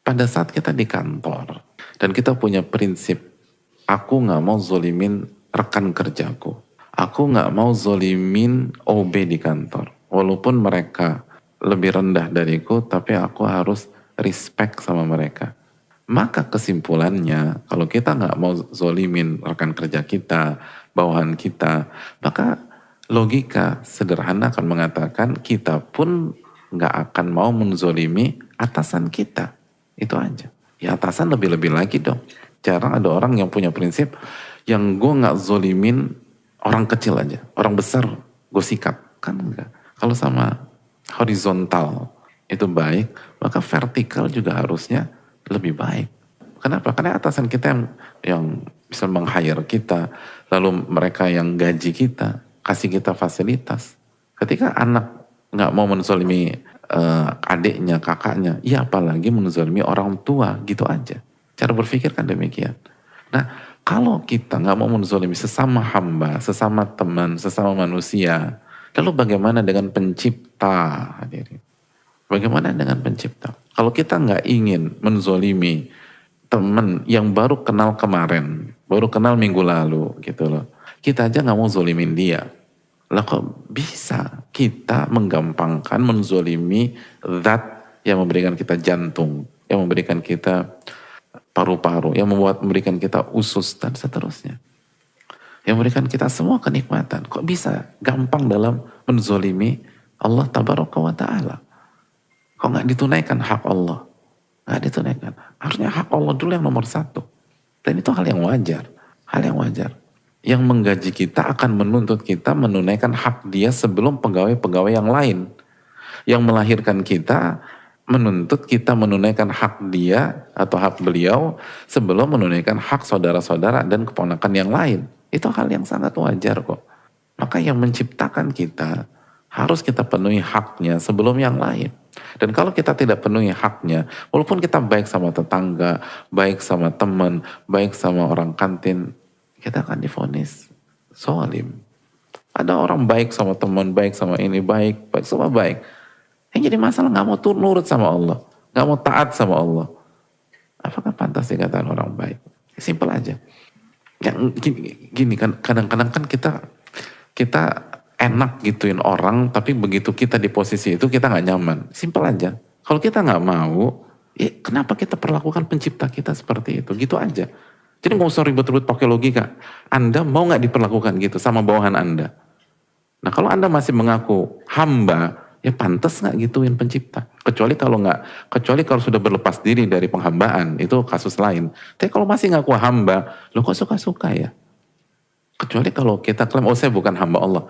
pada saat kita di kantor dan kita punya prinsip, aku nggak mau zolimin rekan kerjaku, aku nggak mau zolimin OB di kantor, walaupun mereka lebih rendah dariku, tapi aku harus respect sama mereka. Maka kesimpulannya, kalau kita nggak mau zolimin rekan kerja kita, bawahan kita, maka logika sederhana akan mengatakan kita pun nggak akan mau menzolimi atasan kita. Itu aja. Ya atasan lebih-lebih lagi dong. Jarang ada orang yang punya prinsip yang gue nggak zolimin orang kecil aja, orang besar gue sikat, kan enggak. Kalau sama horizontal itu baik, maka vertikal juga harusnya lebih baik. Kenapa? Karena atasan kita yang bisa meng-hire kita, lalu mereka yang gaji kita, kasih kita fasilitas. Ketika anak nggak mau menzolimi adiknya, kakaknya, ya apalagi menzolimi orang tua, gitu aja. Cara berpikir kan demikian. Nah, kalau kita nggak mau menzolimi sesama hamba, sesama teman, sesama manusia, lalu bagaimana dengan pencipta? Hadirin? Bagaimana dengan pencipta? Kalau kita nggak ingin menzolimi teman yang baru kenal kemarin, baru kenal minggu lalu gitu loh. Kita aja nggak mau zolimin dia. Lah kok bisa kita menggampangkan menzolimi zat yang memberikan kita jantung, yang memberikan kita paru-paru, yang memberikan kita usus dan seterusnya. Yang memberikan kita semua kenikmatan. Kok bisa gampang dalam menzolimi Allah tabaraka wa ta'ala? Kok nggak ditunaikan hak Allah? Nggak ditunaikan. Harusnya hak Allah dulu yang nomor satu. Dan itu hal yang wajar. Hal yang wajar. Yang menggaji kita akan menuntut kita menunaikan hak dia sebelum pegawai-pegawai yang lain. Yang melahirkan kita menuntut kita menunaikan hak dia atau hak beliau sebelum menunaikan hak saudara-saudara dan keponakan yang lain. Itu hal yang sangat wajar kok. Maka yang menciptakan kita harus kita penuhi haknya sebelum yang lain. Dan kalau kita tidak penuhi haknya, walaupun kita baik sama tetangga, baik sama teman, baik sama orang kantin, kita akan divonis zalim. Ada orang baik sama teman, baik sama ini, baik sama baik. Yang jadi masalah nggak mau nurut sama Allah, nggak mau taat sama Allah. Apakah pantas dikatakan orang baik? Simpel aja. Yang gini kan, kadang-kadang kan kita enak gituin orang, tapi begitu kita di posisi itu kita nggak nyaman. Simpel aja. Kalau kita nggak mau, ya kenapa kita perlakukan pencipta kita seperti itu? Gitu aja. Jadi nggak usah ribet-ribet pakai logika. Anda mau nggak diperlakukan gitu sama bawahan Anda? Nah kalau Anda masih mengaku hamba, ya pantas nggak gituin pencipta? Kecuali kalau sudah berlepas diri dari penghambaan, itu kasus lain. Tapi kalau masih ngaku hamba, lo kok suka-suka ya? Kecuali kalau kita klaim, oh saya bukan hamba Allah,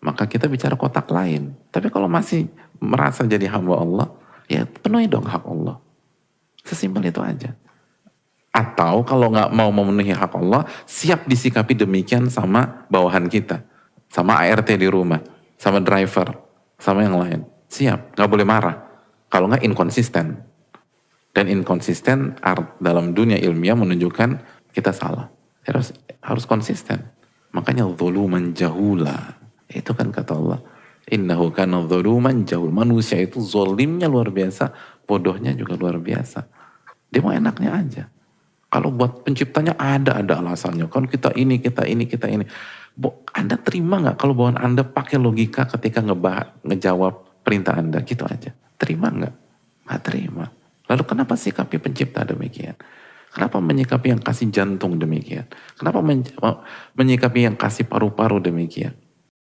maka kita bicara kotak lain. Tapi kalau masih merasa jadi hamba Allah, ya penuhi dong hak Allah. Sesimpel itu aja. Atau kalau nggak mau memenuhi hak Allah, siap disikapi demikian sama bawahan kita, sama ART di rumah, sama driver, sama yang lain. Siap, nggak boleh marah. Kalau nggak inkonsisten. Dan inkonsisten dalam dunia ilmiah menunjukkan kita salah. Harus konsisten. Makanya zuluman jahula. Itu kan kata Allah. Innahu kana zuluman jahul. Manusia itu zolimnya luar biasa, bodohnya juga luar biasa. Dia mau enaknya aja. Kalau buat penciptanya ada alasannya. Kan kita ini. Anda terima nggak kalau bawaan Anda pakai logika ketika ngejawab perintah Anda? Gitu aja. Terima nggak? Nggak terima. Lalu kenapa sikapi pencipta demikian? Kenapa menyikapi yang kasih jantung demikian? Kenapa menyikapi yang kasih paru-paru demikian?